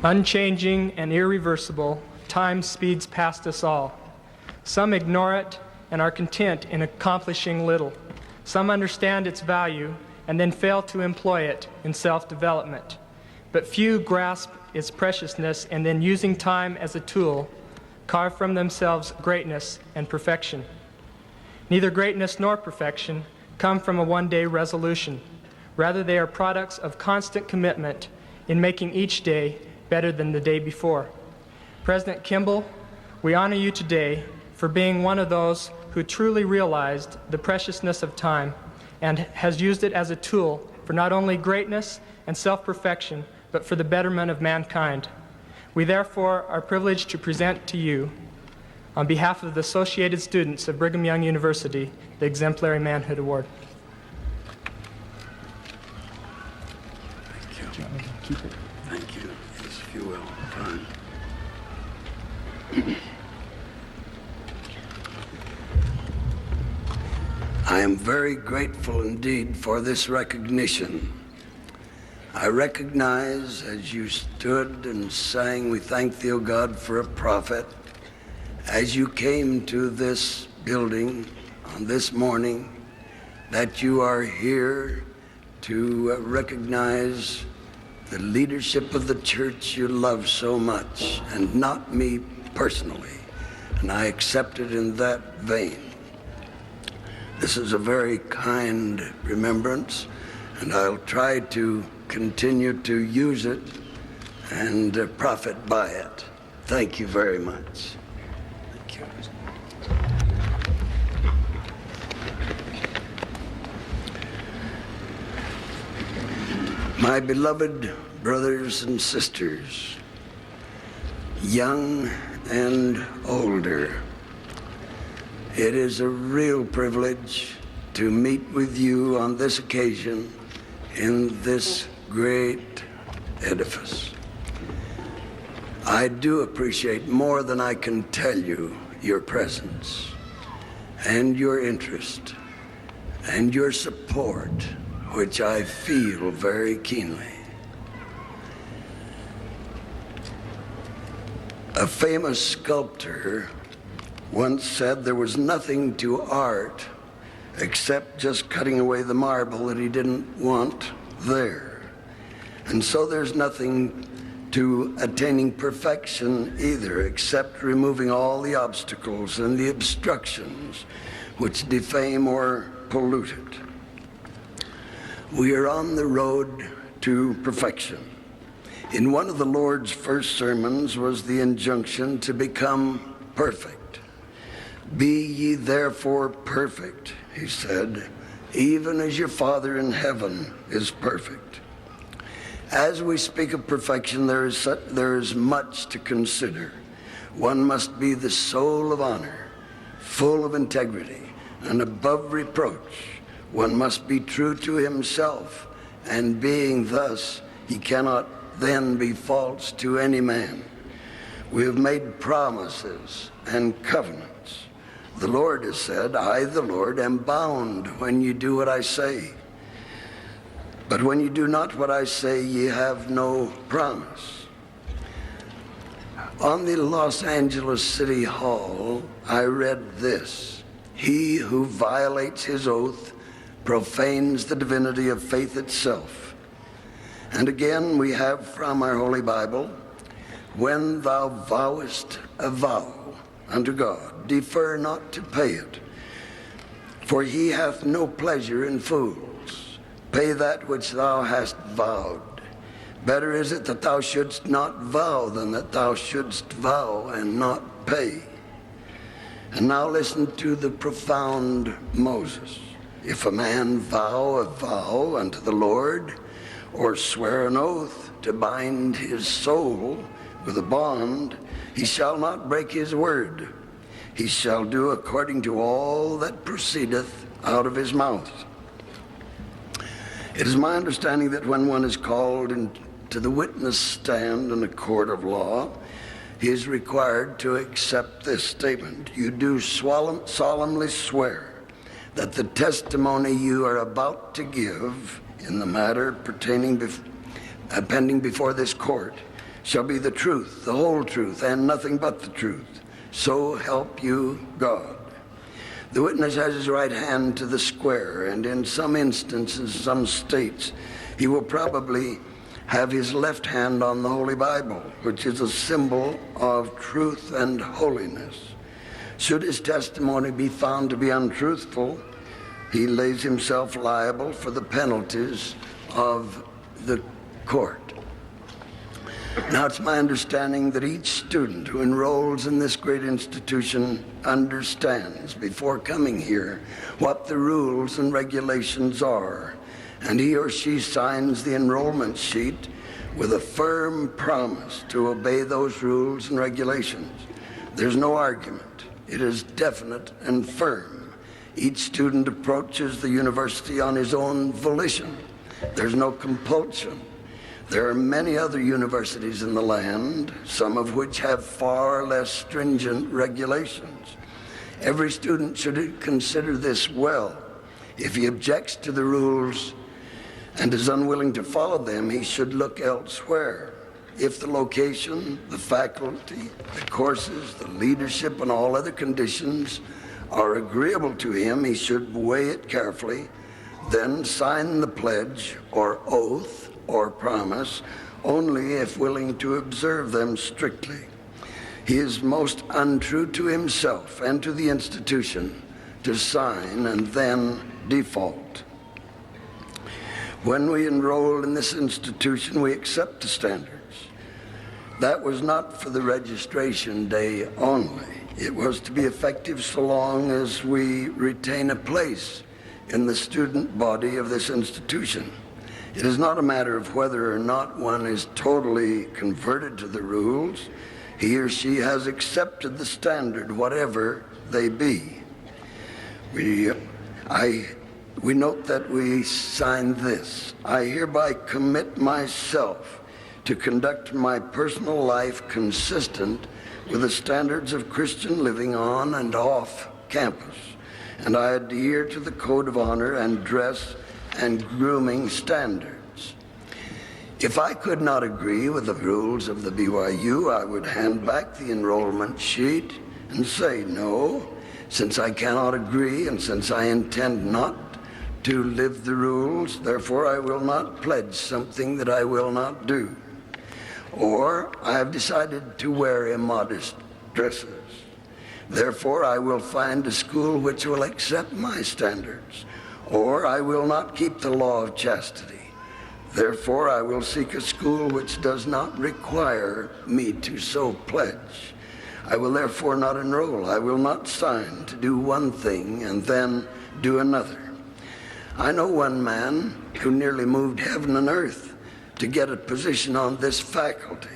Unchanging and irreversible, time speeds past us all. Some ignore it and are content in accomplishing little. Some understand its value and then fail to employ it in self-development. But few grasp its preciousness and then, using time as a tool, carve from themselves greatness and perfection. Neither greatness nor perfection come from a one-day resolution. Rather, they are products of constant commitment in making each day better than the day before. President Kimball, we honor you today for being one of those who truly realized the preciousness of time and has used it as a tool for not only greatness and self-perfection, but for the betterment of mankind. We therefore are privileged to present to you, on behalf of the Associated Students of Brigham Young University, the Exemplary Manhood Award. Thank you. Do you want me to keep it? Thank you. Yes, if you will. Fine. I am very grateful indeed for this recognition. I recognize, as you stood and sang, "We thank thee, O God, for a prophet," as you came to this building on this morning, that you are here to recognize the leadership of the church you love so much, and not me personally. And I accept it in that vein. This is a very kind remembrance, and I'll try to continue to use it and profit by it. Thank you very much. Thank you. My beloved brothers and sisters, young and older, it is a real privilege to meet with you on this occasion in this great edifice. I do appreciate more than I can tell you your presence and your interest and your support, which I feel very keenly. A famous sculptor once said there was nothing to art except just cutting away the marble that he didn't want there. And so there's nothing to attaining perfection either, except removing all the obstacles and the obstructions which defame or pollute it. We are on the road to perfection. In one of the Lord's first sermons was the injunction to become perfect. "Be ye therefore perfect," he said, "even as your Father in heaven is perfect." As we speak of perfection, there is much to consider. One must be the soul of honor, full of integrity, and above reproach. One must be true to himself, and being thus, he cannot then be false to any man. We have made promises and covenants. The Lord has said, "I, the Lord, am bound when you do what I say. But when you do not what I say, ye have no promise." On the Los Angeles City Hall, I read this: "He who violates his oath profanes the divinity of faith itself." And again, we have from our Holy Bible, "When thou vowest a vow unto God, defer not to pay it, for he hath no pleasure in fools. Pay that which thou hast vowed. Better is it that thou shouldst not vow than that thou shouldst vow and not pay." And now listen to the profound Moses. "If a man vow a vow unto the Lord, or swear an oath to bind his soul with a bond, he shall not break his word. He shall do according to all that proceedeth out of his mouth." It is my understanding that when one is called into the witness stand in a court of law, he is required to accept this statement: "You do solemnly swear that the testimony you are about to give in the matter pending before this court shall be the truth, the whole truth, and nothing but the truth. So help you God. The witness has his right hand to the square, and in some instances, some states, he will probably have his left hand on the Holy Bible, which is a symbol of truth and holiness. Should his testimony be found to be untruthful, he lays himself liable for the penalties of the court. Now, it's my understanding that each student who enrolls in this great institution understands before coming here what the rules and regulations are, and he or she signs the enrollment sheet with a firm promise to obey those rules and regulations. There's no argument. It is definite and firm. Each student approaches the university on his own volition. There's no compulsion. There are many other universities in the land, some of which have far less stringent regulations. Every student should consider this well. If he objects to the rules and is unwilling to follow them, he should look elsewhere. If the location, the faculty, the courses, the leadership, and all other conditions are agreeable to him, he should weigh it carefully, then sign the pledge or oath or promise only if willing to observe them strictly. He is most untrue to himself and to the institution to sign and then default. When we enroll in this institution, we accept the standards. That was not for the registration day only. It was to be effective so long as we retain a place in the student body of this institution. It is not a matter of whether or not one is totally converted to the rules. He or she has accepted the standard, whatever they be. We note that we sign this. I hereby commit myself to conduct my personal life consistent with the standards of Christian living on and off campus, and I adhere to the code of honor and dress and grooming standards. If I could not agree with the rules of the BYU, I would hand back the enrollment sheet and say, no, since I cannot agree and since I intend not to live the rules, therefore I will not pledge something that I will not do. Or I have decided to wear immodest dresses. Therefore I will find a school which will accept my standards. Or I will not keep the law of chastity. Therefore, I will seek a school which does not require me to so pledge. I will therefore not enroll. I will not sign to do one thing and then do another. I know one man who nearly moved heaven and earth to get a position on this faculty,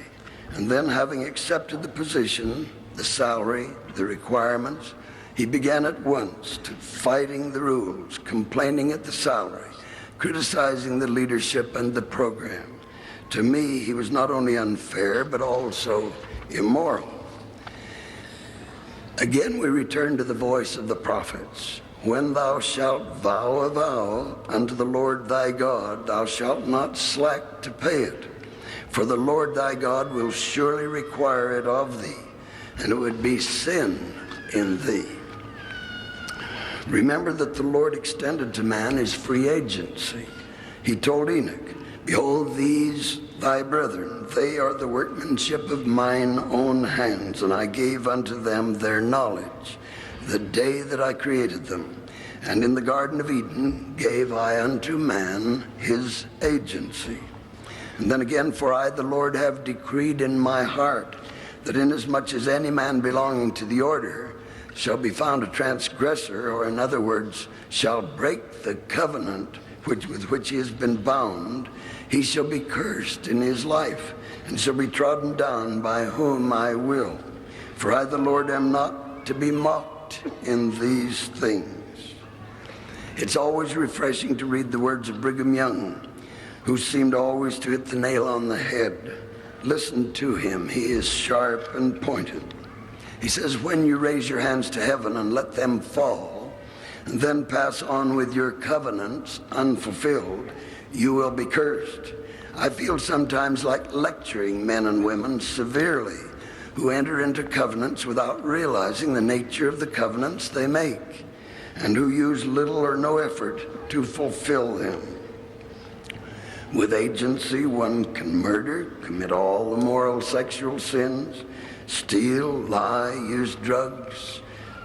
and then having accepted the position, the salary, the requirements, he began at once to fighting the rules, complaining at the salary, criticizing the leadership and the program. To me, he was not only unfair, but also immoral. Again, we return to the voice of the prophets. When thou shalt vow a vow unto the Lord thy God, thou shalt not slack to pay it. For the Lord thy God will surely require it of thee, and it would be sin in thee. Remember that the Lord extended to man his free agency. He told Enoch, behold, these thy brethren, they are the workmanship of mine own hands, and I gave unto them their knowledge the day that I created them. And in the Garden of Eden gave I unto man his agency. And then again, for I, the Lord, have decreed in my heart that inasmuch as any man belonging to the order shall be found a transgressor, or in other words, shall break the covenant with which he has been bound, he shall be cursed in his life, and shall be trodden down by whom I will. For I, the Lord, am not to be mocked in these things. It's always refreshing to read the words of Brigham Young, who seemed always to hit the nail on the head. Listen to him. He is sharp and pointed. He says, when you raise your hands to heaven and let them fall, and then pass on with your covenants unfulfilled, you will be cursed. I feel sometimes like lecturing men and women severely who enter into covenants without realizing the nature of the covenants they make, and who use little or no effort to fulfill them. With agency, one can murder, commit all the moral sexual sins, steal, lie, use drugs,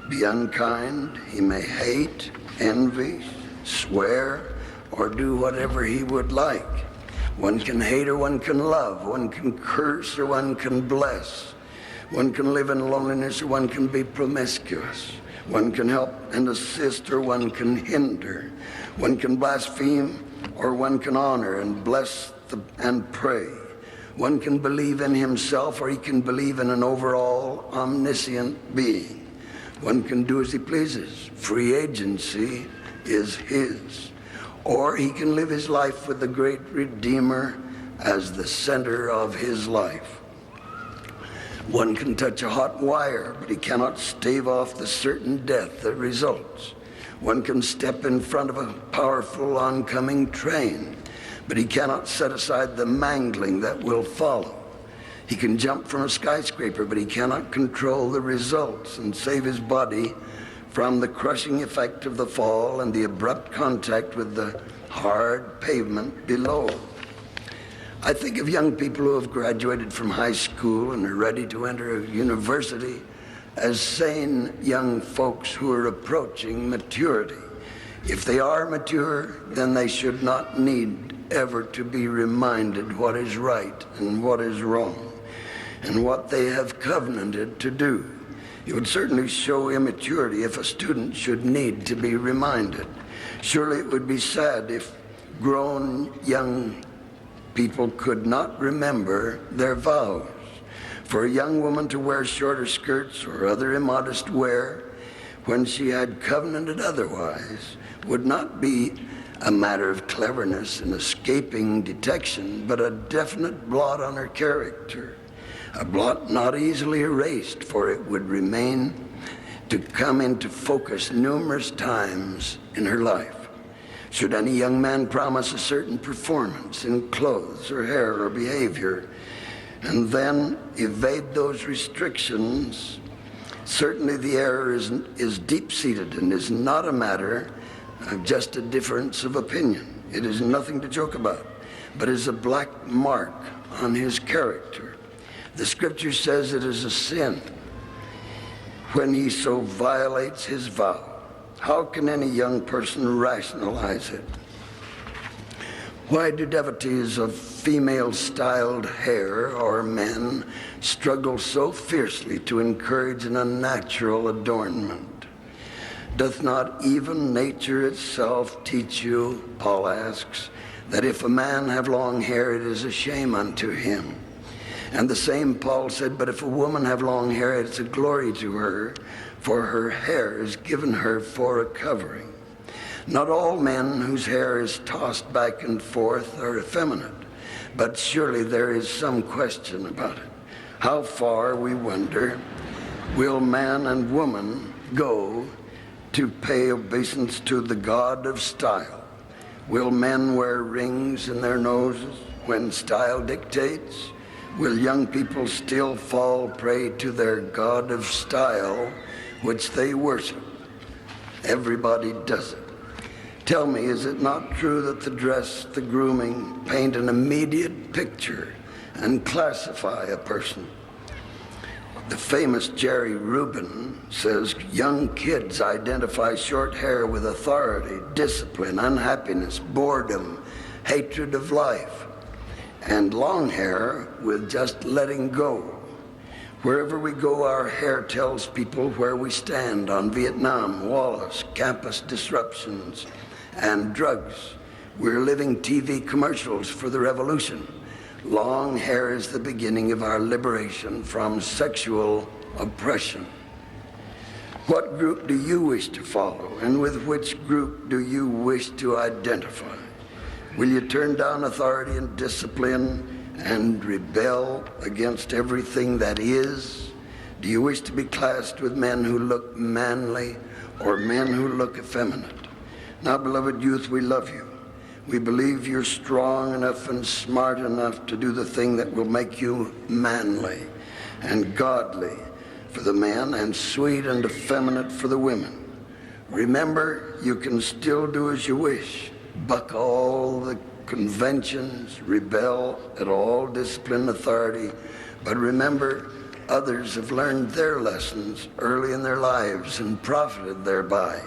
be unkind. He may hate, envy, swear, or do whatever he would like. One can hate or one can love. One can curse or one can bless. One can live in loneliness or one can be promiscuous. One can help and assist or one can hinder. One can blaspheme or one can honor and bless and pray. One can believe in himself or he can believe in an overall omniscient being. One can do as he pleases. Free agency is his. Or he can live his life with the great Redeemer as the center of his life. One can touch a hot wire, but he cannot stave off the certain death that results. One can step in front of a powerful oncoming train, but he cannot set aside the mangling that will follow. He can jump from a skyscraper, but he cannot control the results and save his body from the crushing effect of the fall and the abrupt contact with the hard pavement below. I think of young people who have graduated from high school and are ready to enter a university as sane young folks who are approaching maturity. If they are mature, then they should not need ever to be reminded what is right and what is wrong and what they have covenanted to do. It would certainly show immaturity if a student should need to be reminded. Surely it would be sad if grown young people could not remember their vows. For a young woman to wear shorter skirts or other immodest wear when she had covenanted otherwise would not be a matter of cleverness and escaping detection, but a definite blot on her character. A blot not easily erased, for it would remain to come into focus numerous times in her life. Should any young man promise a certain performance in clothes or hair or behavior, and then evade those restrictions, certainly the error is deep-seated and is not a matter of just a difference of opinion. It is nothing to joke about, but is a black mark on his character. The scripture says it is a sin when he so violates his vow. How can any young person rationalize it? Why do devotees of female-styled hair or men struggle so fiercely to encourage an unnatural adornment? Doth not even nature itself teach you, Paul asks, that if a man have long hair, it is a shame unto him? And the same Paul said, but if a woman have long hair, it's a glory to her, for her hair is given her for a covering. Not all men whose hair is tossed back and forth are effeminate, but surely there is some question about it. How far, we wonder, will man and woman go to pay obeisance to the God of style? Will men wear rings in their noses when style dictates? Will young people still fall prey to their God of style, which they worship? Everybody does it. Tell me, is it not true that the dress, the grooming, paint an immediate picture and classify a person? The famous Jerry Rubin says young kids identify short hair with authority, discipline, unhappiness, boredom, hatred of life, and long hair with just letting go. Wherever we go, our hair tells people where we stand on Vietnam, Wallace, campus disruptions, and drugs. We're living TV commercials for the revolution. Long hair is the beginning of our liberation from sexual oppression. What group do you wish to follow, and with which group do you wish to identify? Will you turn down authority and discipline and rebel against everything that is? Do you wish to be classed with men who look manly or men who look effeminate? Now, beloved youth, we love you. We believe you're strong enough and smart enough to do the thing that will make you manly and godly for the men and sweet and effeminate for the women. Remember, you can still do as you wish, buck all the conventions, rebel at all discipline authority, but remember, others have learned their lessons early in their lives and profited thereby.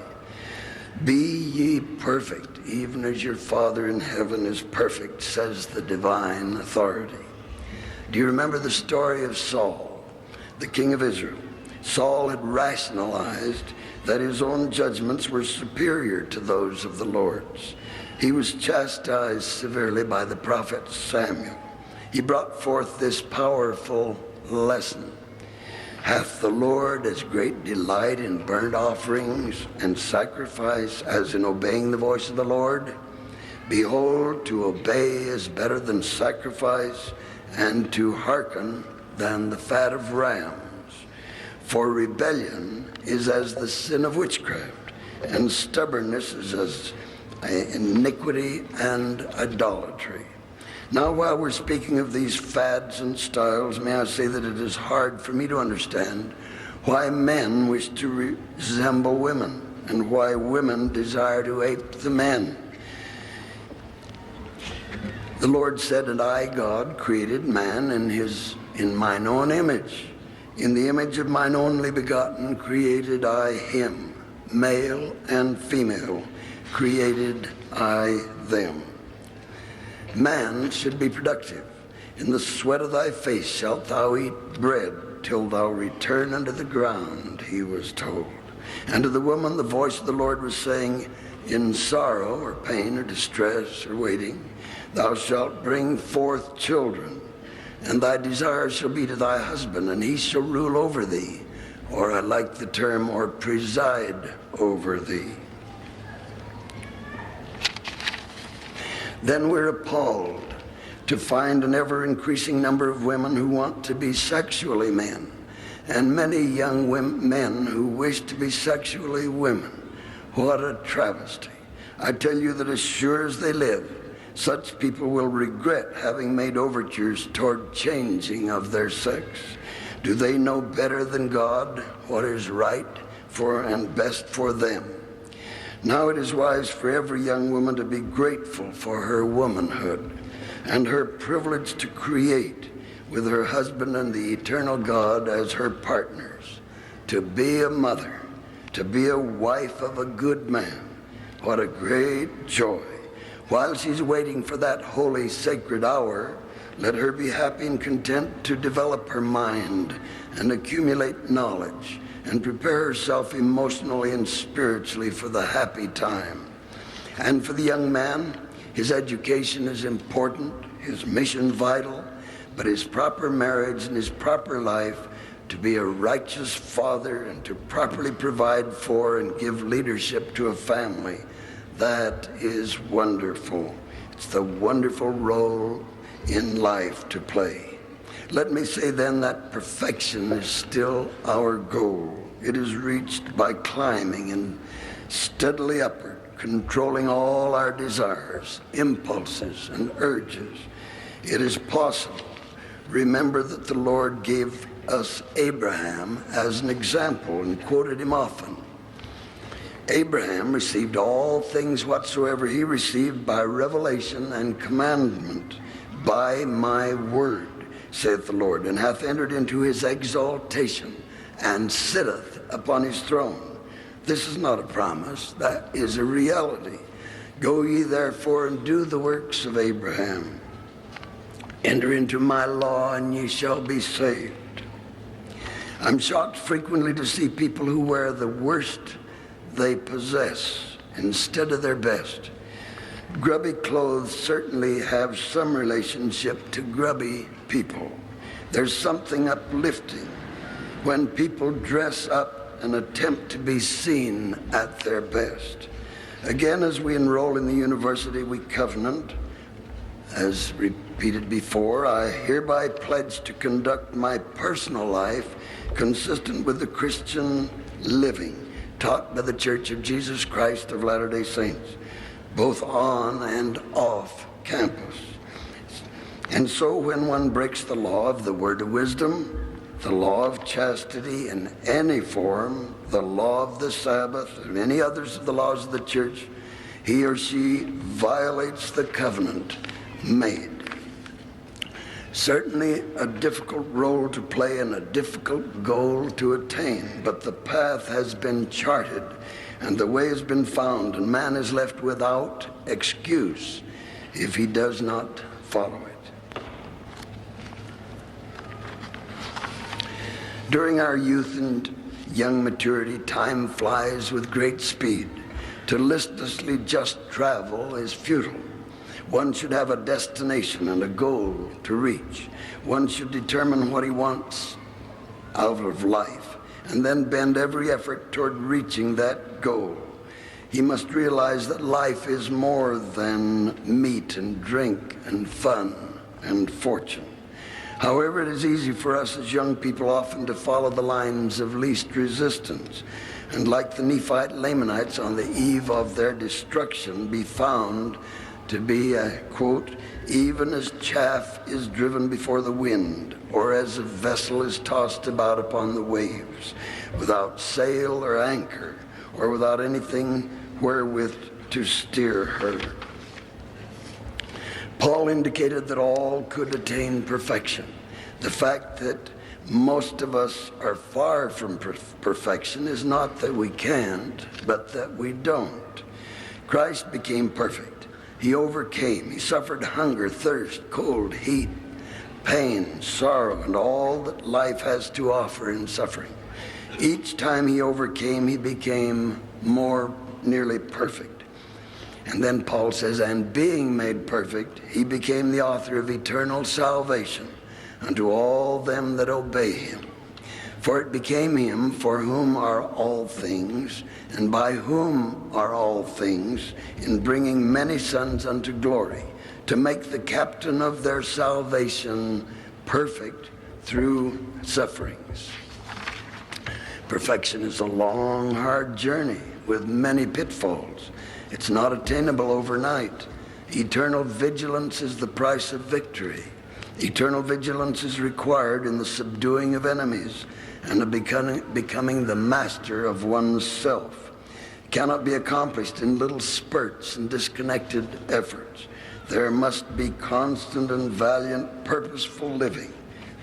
Be ye perfect, even as your Father in heaven is perfect, says the divine authority. Do you remember the story of Saul, the king of Israel? Saul had rationalized that his own judgments were superior to those of the Lord's. He was chastised severely by the prophet Samuel. He brought forth this powerful lesson. Hath the Lord as great delight in burnt offerings and sacrifice as in obeying the voice of the Lord? Behold, to obey is better than sacrifice, and to hearken than the fat of rams. For rebellion is as the sin of witchcraft, and stubbornness is as iniquity and idolatry. Now, while we're speaking of these fads and styles, may I say that it is hard for me to understand why men wish to resemble women and why women desire to ape the men. The Lord said, and I, God, created man in mine own image. In the image of mine only begotten created I him. Male and female created I them. Man should be productive. In the sweat of thy face shalt thou eat bread till thou return unto the ground, he was told. And to the woman the voice of the Lord was saying, in sorrow or pain or distress or waiting, thou shalt bring forth children, and thy desire shall be to thy husband, and he shall rule over thee, or I like the term, or preside over thee. Then we're appalled to find an ever-increasing number of women who want to be sexually men, and many young men who wish to be sexually women. What a travesty. I tell you that as sure as they live, such people will regret having made overtures toward changing of their sex. Do they know better than God what is right for and best for them? Now it is wise for every young woman to be grateful for her womanhood and her privilege to create with her husband and the eternal God as her partners, to be a mother, to be a wife of a good man. What a great joy. While she's waiting for that holy, sacred hour, let her be happy and content to develop her mind and accumulate knowledge and prepare herself emotionally and spiritually for the happy time. And for the young man, his education is important, his mission vital, but his proper marriage and his proper life to be a righteous father and to properly provide for and give leadership to a family, that is wonderful. It's the wonderful role in life to play. Let me say then that perfection is still our goal. It is reached by climbing and steadily upward, controlling all our desires, impulses, and urges. It is possible. Remember that the Lord gave us Abraham as an example and quoted him often. Abraham received all things whatsoever he received by revelation and commandment, by my word, saith the Lord, and hath entered into his exaltation, and sitteth upon his throne. This is not a promise, that is a reality. Go ye therefore and do the works of Abraham. Enter into my law, and ye shall be saved. I'm shocked frequently to see people who wear the worst they possess instead of their best. Grubby clothes certainly have some relationship to grubby people. There's something uplifting when people dress up and attempt to be seen at their best. Again, as we enroll in the university, we covenant, as repeated before, I hereby pledge to conduct my personal life consistent with the Christian living taught by the Church of Jesus Christ of Latter-day Saints. both on and off campus. And so when one breaks the law of the word of wisdom, the law of chastity in any form, the law of the Sabbath, and any others of the laws of the church, he or she violates the covenant made. Certainly a difficult role to play and a difficult goal to attain, but the path has been charted and the way has been found, and man is left without excuse if he does not follow it. During our youth and young maturity, time flies with great speed. To listlessly just travel is futile. One should have a destination and a goal to reach. One should determine what he wants out of life and then bend every effort toward reaching that goal. He must realize that life is more than meat and drink and fun and fortune. However, it is easy for us as young people often to follow the lines of least resistance, and like the Nephite Lamanites on the eve of their destruction, be found to be, quote, even as chaff is driven before the wind, or as a vessel is tossed about upon the waves, without sail or anchor, or without anything wherewith to steer her. Paul indicated that all could attain perfection. The fact that most of us are far from perfection is not that we can't, but that we don't. Christ became perfect. He overcame. He suffered hunger, thirst, cold, heat, pain, sorrow, and all that life has to offer in suffering. Each time he overcame, he became more nearly perfect. And then Paul says, and being made perfect, he became the author of eternal salvation unto all them that obey him. For it became him for whom are all things, and by whom are all things, in bringing many sons unto glory, to make the captain of their salvation perfect through sufferings. Perfection is a long, hard journey with many pitfalls. It's not attainable overnight. Eternal vigilance is the price of victory. Eternal vigilance is required in the subduing of enemies and of becoming the master of one's self. It cannot be accomplished in little spurts and disconnected efforts. There must be constant and valiant, purposeful living,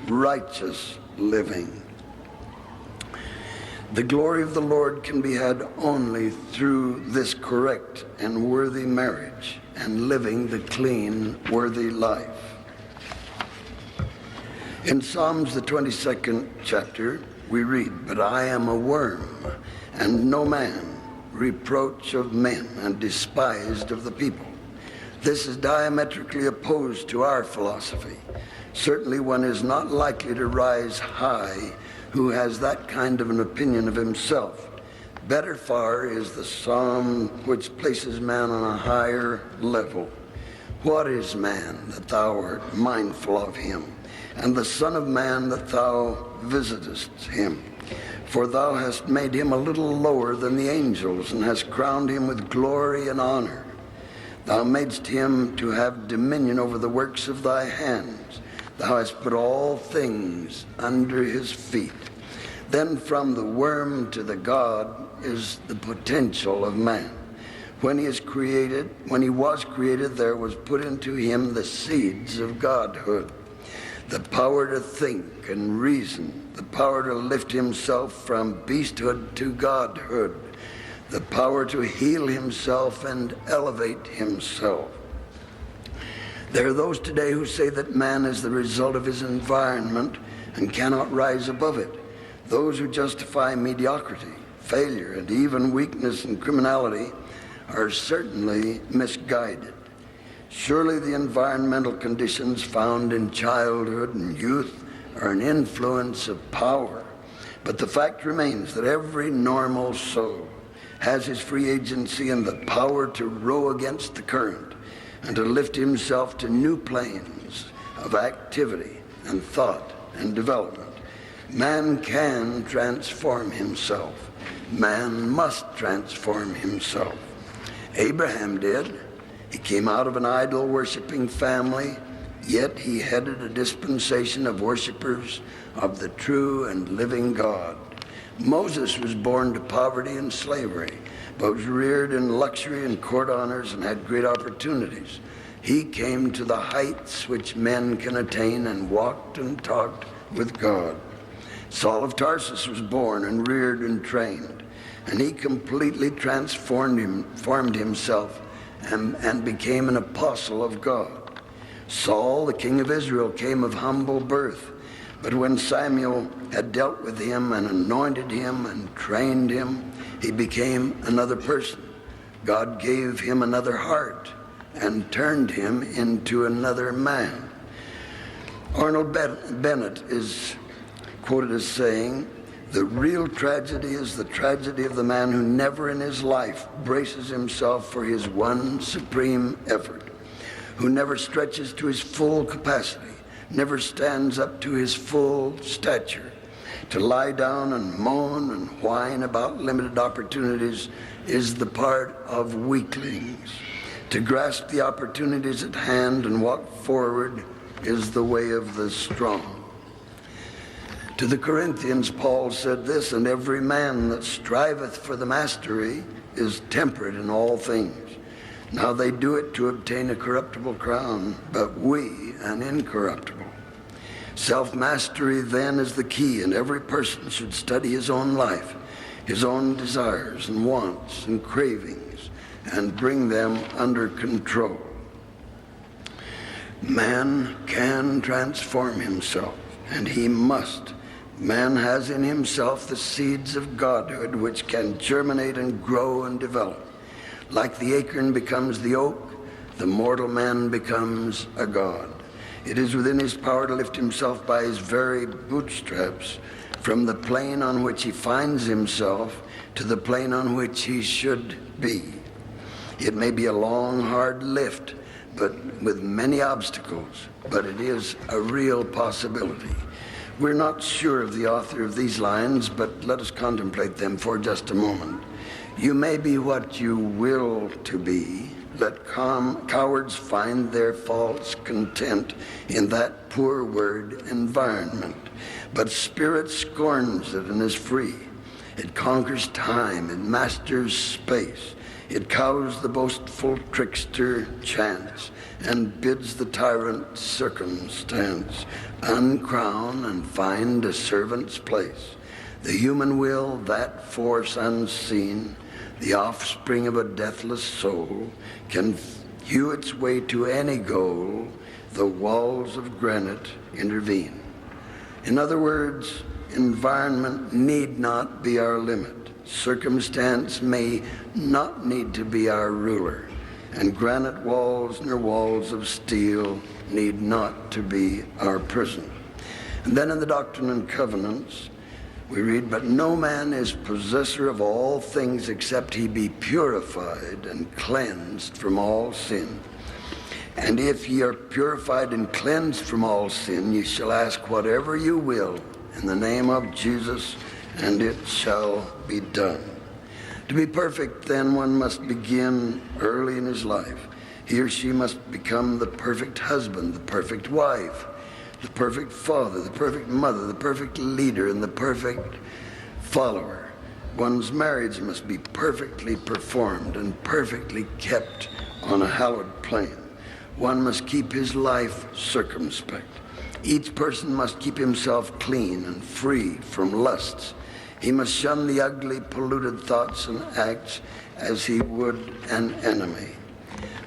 righteous living. The glory of the Lord can be had only through this correct and worthy marriage and living the clean, worthy life. In Psalms, the 22nd chapter, we read, but I am a worm and no man, reproach of men and despised of the people. This is diametrically opposed to our philosophy. Certainly one is not likely to rise high who has that kind of an opinion of himself. Better far is the psalm which places man on a higher level. What is man that thou art mindful of him, and the Son of Man that thou visitest him? For thou hast made him a little lower than the angels, and hast crowned him with glory and honor. Thou madest him to have dominion over the works of thy hands. Thou hast put all things under his feet. Then from the worm to the God is the potential of man. When he was created, there was put into him the seeds of godhood, the power to think and reason, the power to lift himself from beasthood to godhood, the power to heal himself and elevate himself. There are those today who say that man is the result of his environment and cannot rise above it. Those who justify mediocrity, failure, and even weakness and criminality are certainly misguided. Surely the environmental conditions found in childhood and youth are an influence of power. But the fact remains that every normal soul has his free agency and the power to row against the current and to lift himself to new planes of activity and thought and development. Man can transform himself. Man must transform himself. Abraham did. He came out of an idol-worshiping family, yet he headed a dispensation of worshipers of the true and living God. Moses was born to poverty and slavery, but was reared in luxury and court honors and had great opportunities. He came to the heights which men can attain and walked and talked with God. Saul of Tarsus was born and reared and trained, and he completely transformed himself and became an apostle of God. Saul, the king of Israel, came of humble birth, but when Samuel had dealt with him and anointed him and trained him, he became another person. God gave him another heart and turned him into another man. Arnold Bennett is quoted as saying, "The real tragedy is the tragedy of the man who never in his life braces himself for his one supreme effort, who never stretches to his full capacity, never stands up to his full stature. To lie down and moan and whine about limited opportunities is the part of weaklings. To grasp the opportunities at hand and walk forward is the way of the strong." To the Corinthians, Paul said this, "And every man that striveth for the mastery is temperate in all things. Now they do it to obtain a corruptible crown, but we an incorruptible." Self-mastery then is the key, and every person should study his own life, his own desires and wants and cravings, and bring them under control. Man can transform himself, and he must. Man has in himself the seeds of godhood which can germinate and grow and develop. Like the acorn becomes the oak, the mortal man becomes a god. It is within his power to lift himself by his very bootstraps from the plane on which he finds himself to the plane on which he should be. It may be a long, hard lift, but with many obstacles, but it is a real possibility. We're not sure of the author of these lines, but let us contemplate them for just a moment. You may be what you will to be. Let cowards find their false content in that poor word, environment. But spirit scorns it and is free. It conquers time, it masters space. It cows the boastful trickster chance and bids the tyrant circumstance uncrown and find a servant's place. The human will, that force unseen, the offspring of a deathless soul, can hew its way to any goal. The walls of granite intervene. In other words, environment need not be our limit. Circumstance may not need to be our ruler. And granite walls nor walls of steel need not to be our prison. And then in the Doctrine and Covenants, we read, "But no man is possessor of all things except he be purified and cleansed from all sin. And if ye are purified and cleansed from all sin, ye shall ask whatever you will in the name of Jesus, and it shall be done." To be perfect, then, one must begin early in his life. He or she must become the perfect husband, the perfect wife, the perfect father, the perfect mother, the perfect leader, and the perfect follower. One's marriage must be perfectly performed and perfectly kept on a hallowed plane. One must keep his life circumspect. Each person must keep himself clean and free from lusts. He must shun the ugly, polluted thoughts and acts as he would an enemy.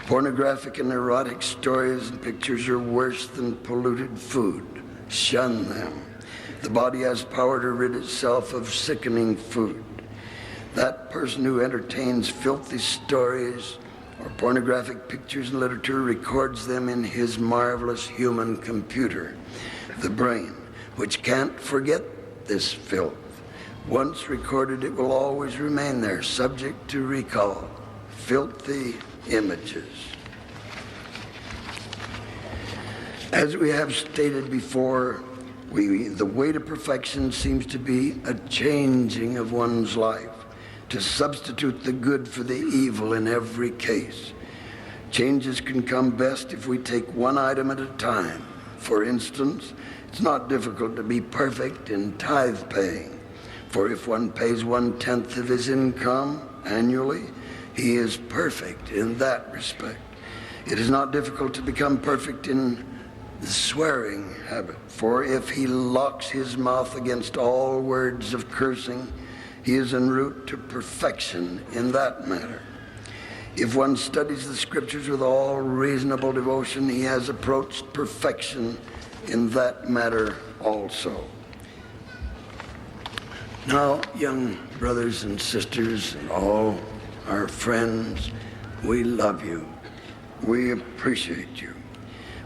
Pornographic and erotic stories and pictures are worse than polluted food. Shun them. The body has power to rid itself of sickening food. That person who entertains filthy stories or pornographic pictures and literature records them in his marvelous human computer, the brain, which can't forget this filth. Once recorded, it will always remain there, subject to recall. Filthy images. As we have stated before, the way to perfection seems to be a changing of one's life. to substitute the good for the evil in every case. Changes can come best if we take one item at a time. For instance, it's not difficult to be perfect in tithe paying, for if one pays 1/10 of his income annually, he is perfect in that respect. It is not difficult to become perfect in the swearing habit, for if he locks his mouth against all words of cursing, he is en route to perfection in that matter. If one studies the scriptures with all reasonable devotion, he has approached perfection in that matter also. Now, young brothers and sisters and all our friends, we love you. We appreciate you.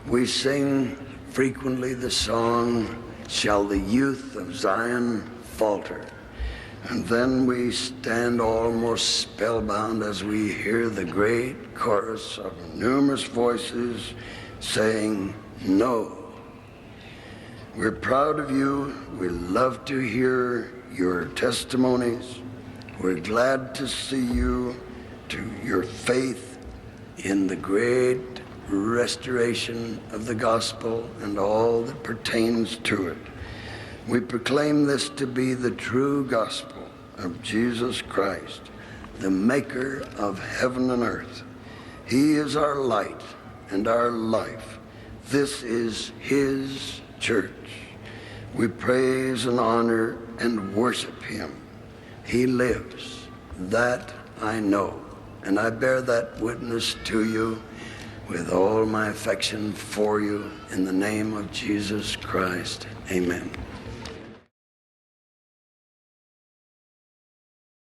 We sing frequently the song, "Shall the Youth of Zion Falter?" And then we stand almost spellbound as we hear the great chorus of numerous voices saying, "No." We're proud of you. We love to hear your testimonies. We're glad to see you, to your faith in the great restoration of the gospel and all that pertains to it. We proclaim this to be the true gospel of Jesus Christ, the maker of heaven and earth. He is our light and our life. This is his church. We praise and honor and worship him. He lives. That I know. And I bear that witness to you with all my affection for you in the name of Jesus Christ. Amen.